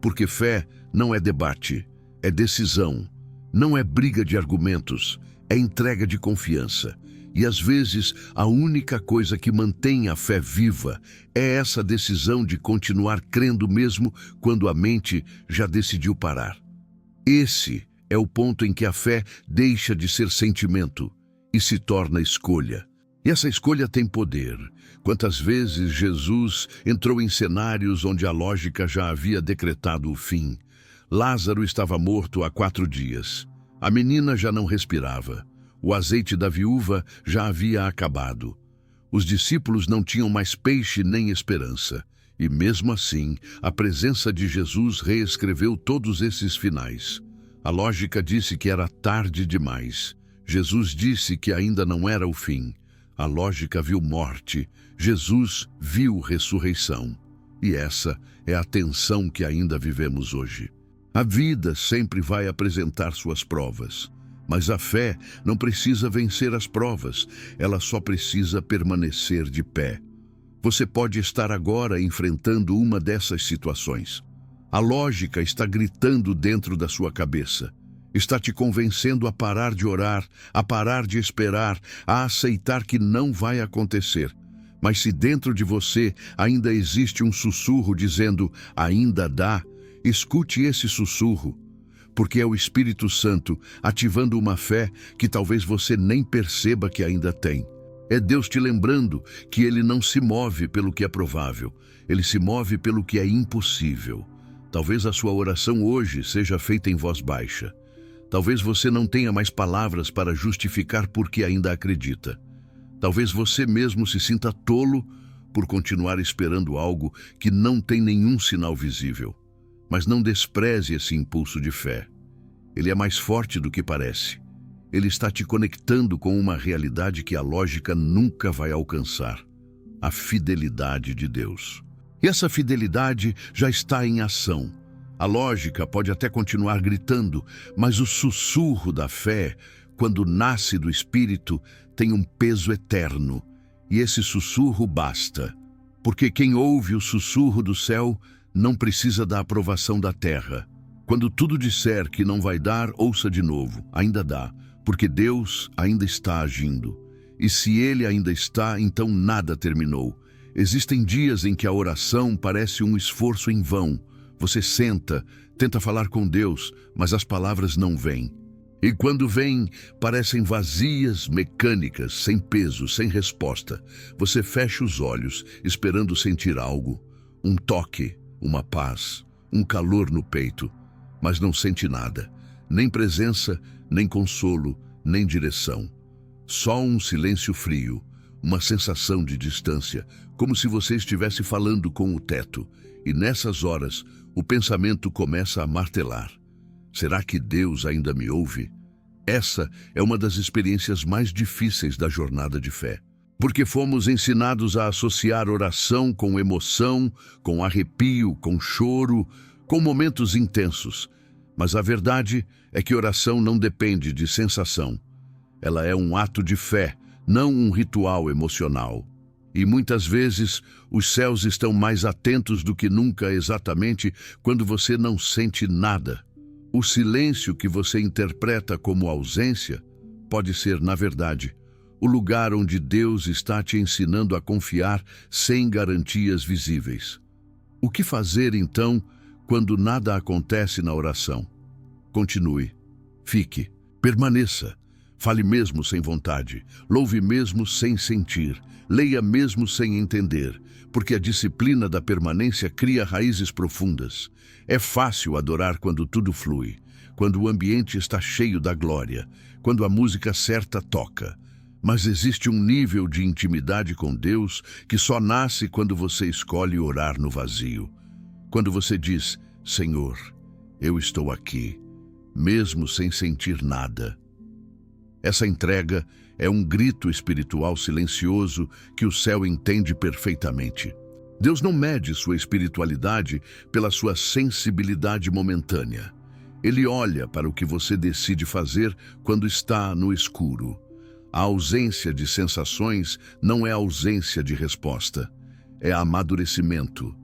porque fé não é debate, é decisão, não é briga de argumentos, é entrega de confiança. E às vezes a única coisa que mantém a fé viva é essa decisão de continuar crendo mesmo quando a mente já decidiu parar. Esse é o ponto em que a fé deixa de ser sentimento e se torna escolha. E essa escolha tem poder. Quantas vezes Jesus entrou em cenários onde a lógica já havia decretado o fim. Lázaro estava morto há 4 dias. A menina já não respirava. O azeite da viúva já havia acabado. Os discípulos não tinham mais peixe nem esperança. E mesmo assim, a presença de Jesus reescreveu todos esses finais. A lógica disse que era tarde demais. Jesus disse que ainda não era o fim. A lógica viu morte. Jesus viu ressurreição. E essa é a tensão que ainda vivemos hoje. A vida sempre vai apresentar suas provas. Mas a fé não precisa vencer as provas, ela só precisa permanecer de pé. Você pode estar agora enfrentando uma dessas situações. A lógica está gritando dentro da sua cabeça. Está te convencendo a parar de orar, a parar de esperar, a aceitar que não vai acontecer. Mas se dentro de você ainda existe um sussurro dizendo, ainda dá, escute esse sussurro. Porque é o Espírito Santo ativando uma fé que talvez você nem perceba que ainda tem. É Deus te lembrando que Ele não se move pelo que é provável, Ele se move pelo que é impossível. Talvez a sua oração hoje seja feita em voz baixa. Talvez você não tenha mais palavras para justificar por que ainda acredita. Talvez você mesmo se sinta tolo por continuar esperando algo que não tem nenhum sinal visível. Mas não despreze esse impulso de fé. Ele é mais forte do que parece. Ele está te conectando com uma realidade que a lógica nunca vai alcançar. A fidelidade de Deus. E essa fidelidade já está em ação. A lógica pode até continuar gritando, mas o sussurro da fé, quando nasce do Espírito, tem um peso eterno. E esse sussurro basta. Porque quem ouve o sussurro do céu não precisa da aprovação da terra. Quando tudo disser que não vai dar, ouça de novo. Ainda dá, porque Deus ainda está agindo. E se Ele ainda está, então nada terminou. Existem dias em que a oração parece um esforço em vão. Você senta, tenta falar com Deus, mas as palavras não vêm. E quando vêm, parecem vazias, mecânicas, sem peso, sem resposta. Você fecha os olhos, esperando sentir algo. Um toque, uma paz, um calor no peito. Mas não sente nada. Nem presença, nem consolo, nem direção. Só um silêncio frio, uma sensação de distância, como se você estivesse falando com o teto. E nessas horas, o pensamento começa a martelar. Será que Deus ainda me ouve? Essa é uma das experiências mais difíceis da jornada de fé. Porque fomos ensinados a associar oração com emoção, com arrepio, com choro, com momentos intensos. Mas a verdade é que oração não depende de sensação. Ela é um ato de fé, não um ritual emocional. E muitas vezes os céus estão mais atentos do que nunca exatamente quando você não sente nada. O silêncio que você interpreta como ausência pode ser, na verdade, o lugar onde Deus está te ensinando a confiar sem garantias visíveis. O que fazer, então, quando nada acontece na oração? Continue, fique, permaneça, fale mesmo sem vontade, louve mesmo sem sentir, leia mesmo sem entender, porque a disciplina da permanência cria raízes profundas. É fácil adorar quando tudo flui, quando o ambiente está cheio da glória, quando a música certa toca. Mas existe um nível de intimidade com Deus que só nasce quando você escolhe orar no vazio. Quando você diz, Senhor, eu estou aqui, mesmo sem sentir nada. Essa entrega é um grito espiritual silencioso que o céu entende perfeitamente. Deus não mede sua espiritualidade pela sua sensibilidade momentânea. Ele olha para o que você decide fazer quando está no escuro. A ausência de sensações não é ausência de resposta, é amadurecimento.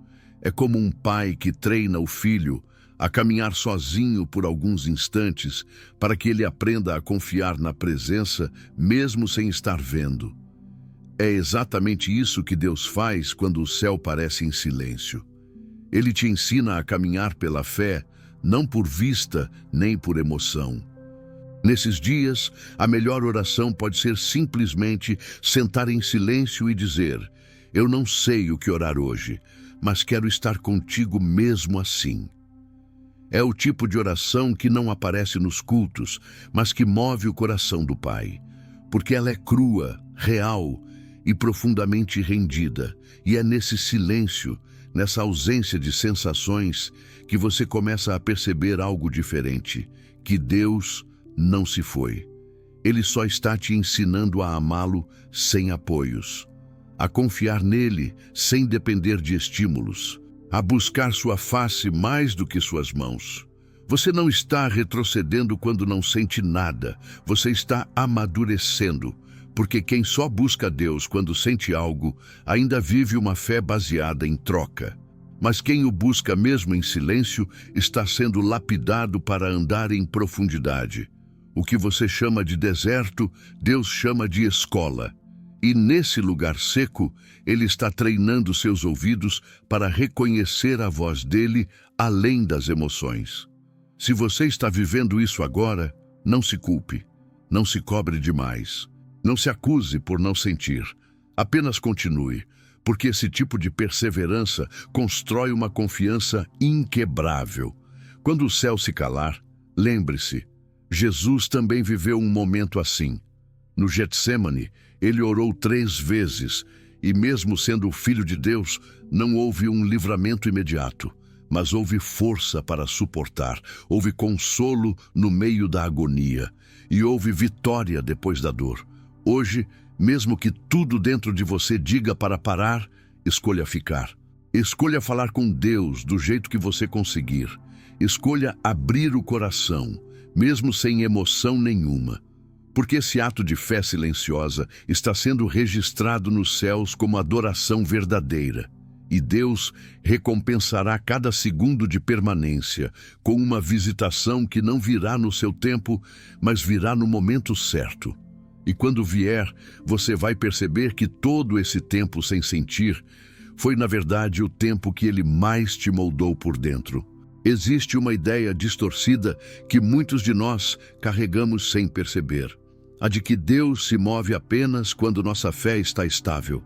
É como um pai que treina o filho a caminhar sozinho por alguns instantes para que ele aprenda a confiar na presença mesmo sem estar vendo. É exatamente isso que Deus faz quando o céu parece em silêncio. Ele te ensina a caminhar pela fé, não por vista nem por emoção. Nesses dias, a melhor oração pode ser simplesmente sentar em silêncio e dizer, eu não sei o que orar hoje, mas quero estar contigo mesmo assim. É o tipo de oração que não aparece nos cultos, mas que move o coração do Pai, porque ela é crua, real e profundamente rendida, e é nesse silêncio, nessa ausência de sensações, que você começa a perceber algo diferente, que Deus não se foi. Ele só está te ensinando a amá-lo sem apoios, a confiar nele sem depender de estímulos, a buscar sua face mais do que suas mãos. Você não está retrocedendo quando não sente nada, você está amadurecendo, porque quem só busca Deus quando sente algo, ainda vive uma fé baseada em troca. Mas quem o busca mesmo em silêncio, está sendo lapidado para andar em profundidade. O que você chama de deserto, Deus chama de escola. E nesse lugar seco, Ele está treinando seus ouvidos para reconhecer a voz dele além das emoções. Se você está vivendo isso agora, não se culpe, não se cobre demais, não se acuse por não sentir. Apenas continue, porque esse tipo de perseverança constrói uma confiança inquebrável. Quando o céu se calar, lembre-se, Jesus também viveu um momento assim. No Getsêmani, ele orou 3 vezes e, mesmo sendo o Filho de Deus, não houve um livramento imediato, mas houve força para suportar, houve consolo no meio da agonia e houve vitória depois da dor. Hoje, mesmo que tudo dentro de você diga para parar, escolha ficar. Escolha falar com Deus do jeito que você conseguir. Escolha abrir o coração, mesmo sem emoção nenhuma, porque esse ato de fé silenciosa está sendo registrado nos céus como adoração verdadeira. E Deus recompensará cada segundo de permanência com uma visitação que não virá no seu tempo, mas virá no momento certo. E quando vier, você vai perceber que todo esse tempo sem sentir foi, na verdade, o tempo que Ele mais te moldou por dentro. Existe uma ideia distorcida que muitos de nós carregamos sem perceber. A de que Deus se move apenas quando nossa fé está estável.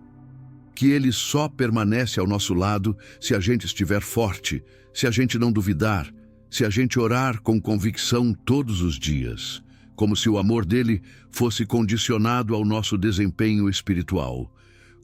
Que Ele só permanece ao nosso lado se a gente estiver forte, se a gente não duvidar, se a gente orar com convicção todos os dias, como se o amor dele fosse condicionado ao nosso desempenho espiritual,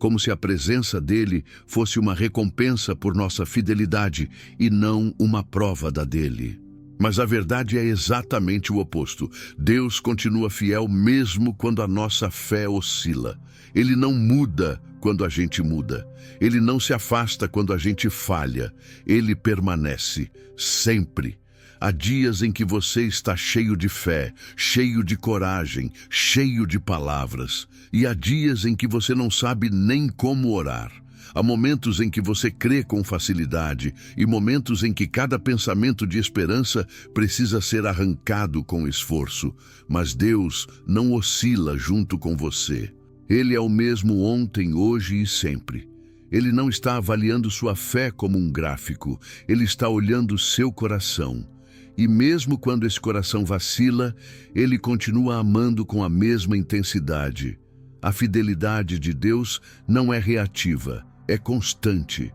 como se a presença dele fosse uma recompensa por nossa fidelidade e não uma prova da dele. Mas a verdade é exatamente o oposto. Deus continua fiel mesmo quando a nossa fé oscila. Ele não muda quando a gente muda. Ele não se afasta quando a gente falha. Ele permanece, sempre. Há dias em que você está cheio de fé, cheio de coragem, cheio de palavras. E há dias em que você não sabe nem como orar. Há momentos em que você crê com facilidade e momentos em que cada pensamento de esperança precisa ser arrancado com esforço. Mas Deus não oscila junto com você. Ele é o mesmo ontem, hoje e sempre. Ele não está avaliando sua fé como um gráfico. Ele está olhando seu coração. E mesmo quando esse coração vacila, Ele continua amando com a mesma intensidade. A fidelidade de Deus não é reativa. É constante.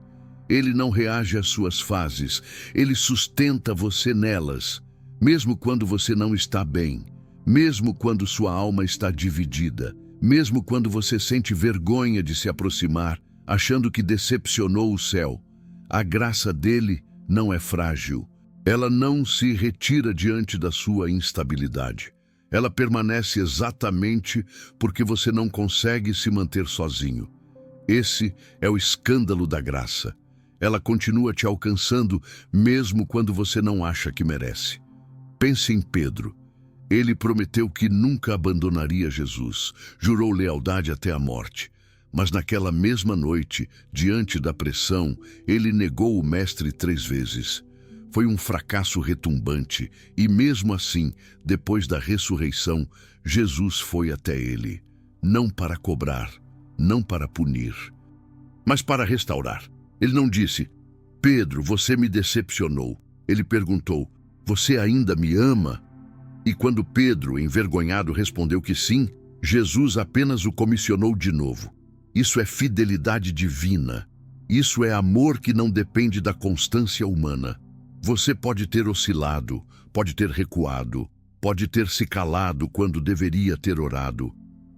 Ele não reage às suas fases. Ele sustenta você nelas, mesmo quando você não está bem, mesmo quando sua alma está dividida, mesmo quando você sente vergonha de se aproximar, achando que decepcionou o céu. A graça dele não é frágil. Ela não se retira diante da sua instabilidade. Ela permanece exatamente porque você não consegue se manter sozinho. Esse é o escândalo da graça. Ela continua te alcançando mesmo quando você não acha que merece. Pense em Pedro. Ele prometeu que nunca abandonaria Jesus, jurou lealdade até a morte. Mas naquela mesma noite, diante da pressão, ele negou o Mestre 3 vezes. Foi um fracasso retumbante e mesmo assim, depois da ressurreição, Jesus foi até ele, não para cobrar, não para punir, mas para restaurar. Ele não disse, Pedro, você me decepcionou. Ele perguntou, você ainda me ama? E quando Pedro, envergonhado, respondeu que sim, Jesus apenas o comissionou de novo. Isso é fidelidade divina. Isso é amor que não depende da constância humana. Você pode ter oscilado, pode ter recuado, pode ter se calado quando deveria ter orado,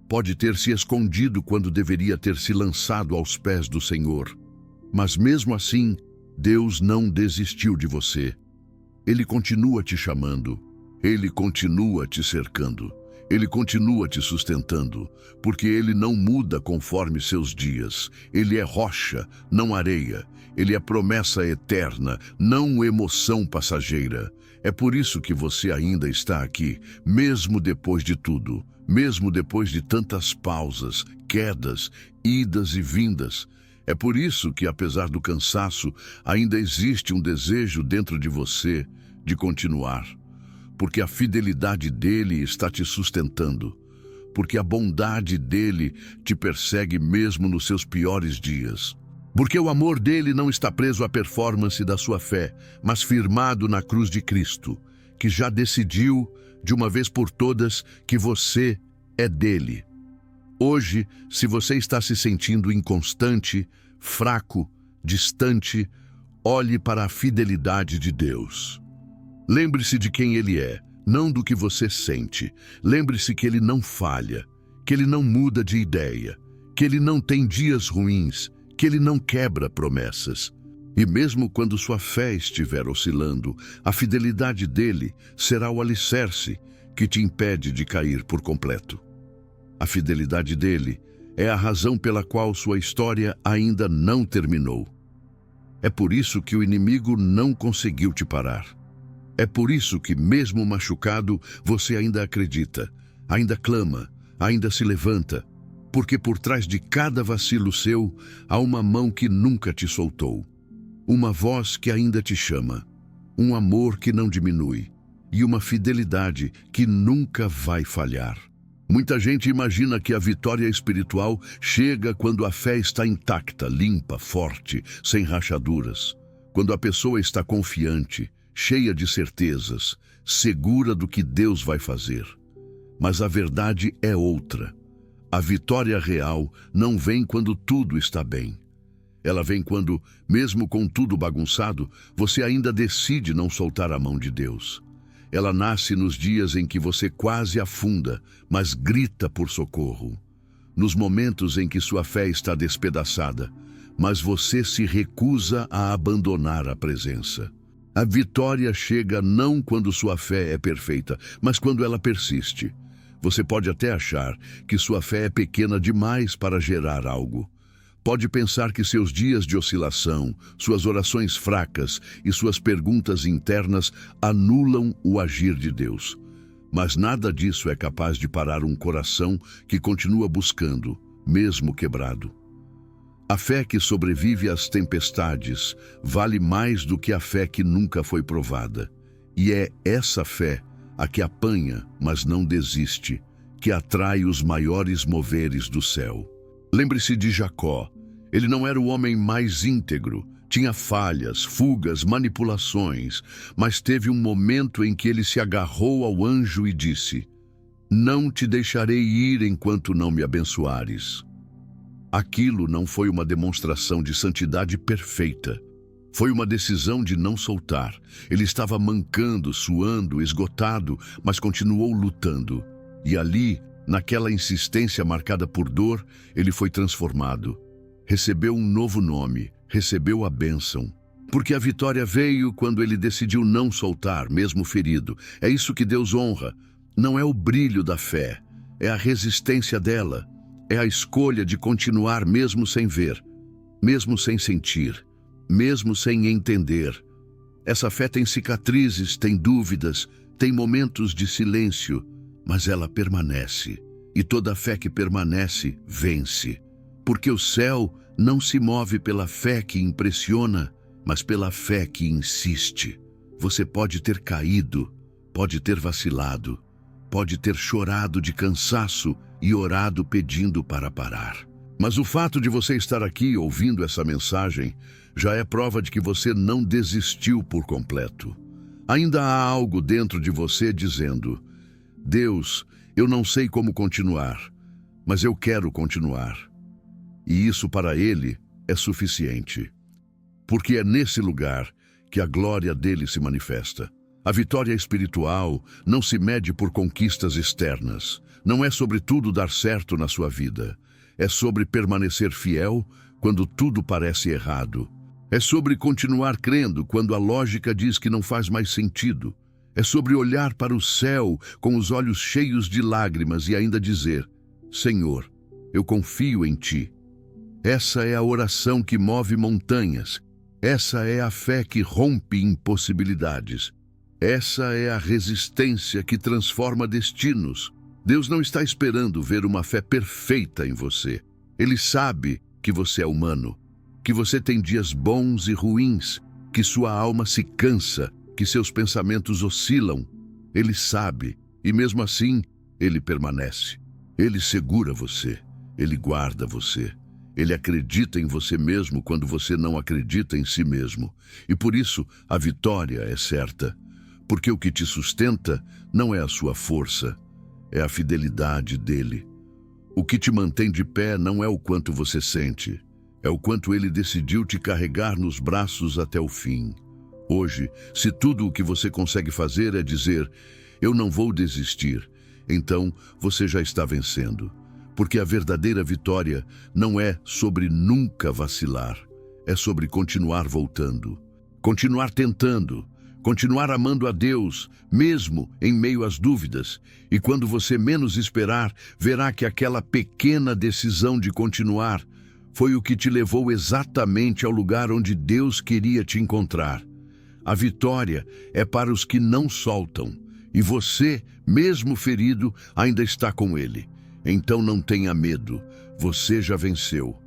pode ter se escondido quando deveria ter se lançado aos pés do Senhor. Mas mesmo assim, Deus não desistiu de você. Ele continua te chamando. Ele continua te cercando. Ele continua te sustentando, porque Ele não muda conforme seus dias. Ele é rocha, não areia. Ele é promessa eterna, não emoção passageira. É por isso que você ainda está aqui, mesmo depois de tudo, mesmo depois de tantas pausas, quedas, idas e vindas. É por isso que, apesar do cansaço, ainda existe um desejo dentro de você de continuar. Porque a fidelidade dele está te sustentando. Porque a bondade dele te persegue mesmo nos seus piores dias. Porque o amor dele não está preso à performance da sua fé, mas firmado na cruz de Cristo, que já decidiu, de uma vez por todas, que você é dele. Hoje, se você está se sentindo inconstante, fraco, distante, olhe para a fidelidade de Deus. Lembre-se de quem Ele é, não do que você sente. Lembre-se que Ele não falha, que Ele não muda de ideia, que Ele não tem dias ruins, que Ele não quebra promessas. E mesmo quando sua fé estiver oscilando, a fidelidade dele será o alicerce que te impede de cair por completo. A fidelidade dele é a razão pela qual sua história ainda não terminou. É por isso que o inimigo não conseguiu te parar. É por isso que, mesmo machucado, você ainda acredita, ainda clama, ainda se levanta, porque por trás de cada vacilo seu há uma mão que nunca te soltou, uma voz que ainda te chama, um amor que não diminui e uma fidelidade que nunca vai falhar. Muita gente imagina que a vitória espiritual chega quando a fé está intacta, limpa, forte, sem rachaduras. Quando a pessoa está confiante, cheia de certezas, segura do que Deus vai fazer. Mas a verdade é outra. A vitória real não vem quando tudo está bem. Ela vem quando, mesmo com tudo bagunçado, você ainda decide não soltar a mão de Deus. Ela nasce nos dias em que você quase afunda, mas grita por socorro. Nos momentos em que sua fé está despedaçada, mas você se recusa a abandonar a presença. A vitória chega não quando sua fé é perfeita, mas quando ela persiste. Você pode até achar que sua fé é pequena demais para gerar algo. Pode pensar que seus dias de oscilação, suas orações fracas e suas perguntas internas anulam o agir de Deus. Mas nada disso é capaz de parar um coração que continua buscando, mesmo quebrado. A fé que sobrevive às tempestades vale mais do que a fé que nunca foi provada. E é essa fé a que apanha, mas não desiste, que atrai os maiores moveres do céu. Lembre-se de Jacó. Ele não era o homem mais íntegro, tinha falhas, fugas, manipulações, mas teve um momento em que ele se agarrou ao anjo e disse: "Não te deixarei ir enquanto não me abençoares." Aquilo não foi uma demonstração de santidade perfeita. Foi uma decisão de não soltar. Ele estava mancando, suando, esgotado, mas continuou lutando. E ali, naquela insistência marcada por dor, ele foi transformado. Recebeu um novo nome, recebeu a bênção. Porque a vitória veio quando ele decidiu não soltar, mesmo ferido. É isso que Deus honra. Não é o brilho da fé, é a resistência dela. É a escolha de continuar mesmo sem ver, mesmo sem sentir, mesmo sem entender. Essa fé tem cicatrizes, tem dúvidas, tem momentos de silêncio, mas ela permanece. E toda fé que permanece, vence. Porque o céu não se move pela fé que impressiona, mas pela fé que insiste. Você pode ter caído, pode ter vacilado, pode ter chorado de cansaço e orado pedindo para parar. Mas o fato de você estar aqui ouvindo essa mensagem já é prova de que você não desistiu por completo. Ainda há algo dentro de você dizendo: "Deus, eu não sei como continuar, mas eu quero continuar." E isso para Ele é suficiente. Porque é nesse lugar que a glória dele se manifesta. A vitória espiritual não se mede por conquistas externas. Não é sobre tudo dar certo na sua vida. É sobre permanecer fiel quando tudo parece errado. É sobre continuar crendo quando a lógica diz que não faz mais sentido. É sobre olhar para o céu com os olhos cheios de lágrimas e ainda dizer: "Senhor, eu confio em Ti." Essa é a oração que move montanhas. Essa é a fé que rompe impossibilidades. Essa é a resistência que transforma destinos. Deus não está esperando ver uma fé perfeita em você. Ele sabe que você é humano, que você tem dias bons e ruins, que sua alma se cansa, que seus pensamentos oscilam. Ele sabe, e mesmo assim, Ele permanece. Ele segura você, Ele guarda você. Ele acredita em você mesmo quando você não acredita em si mesmo. E por isso, a vitória é certa. Porque o que te sustenta não é a sua força, é a fidelidade dele. O que te mantém de pé não é o quanto você sente, é o quanto ele decidiu te carregar nos braços até o fim. Hoje, se tudo o que você consegue fazer é dizer: "Eu não vou desistir", então você já está vencendo. Porque a verdadeira vitória não é sobre nunca vacilar, é sobre continuar voltando, continuar tentando, continuar amando a Deus, mesmo em meio às dúvidas. E quando você menos esperar, verá que aquela pequena decisão de continuar foi o que te levou exatamente ao lugar onde Deus queria te encontrar. A vitória é para os que não soltam. E você, mesmo ferido, ainda está com ele. Então não tenha medo. Você já venceu.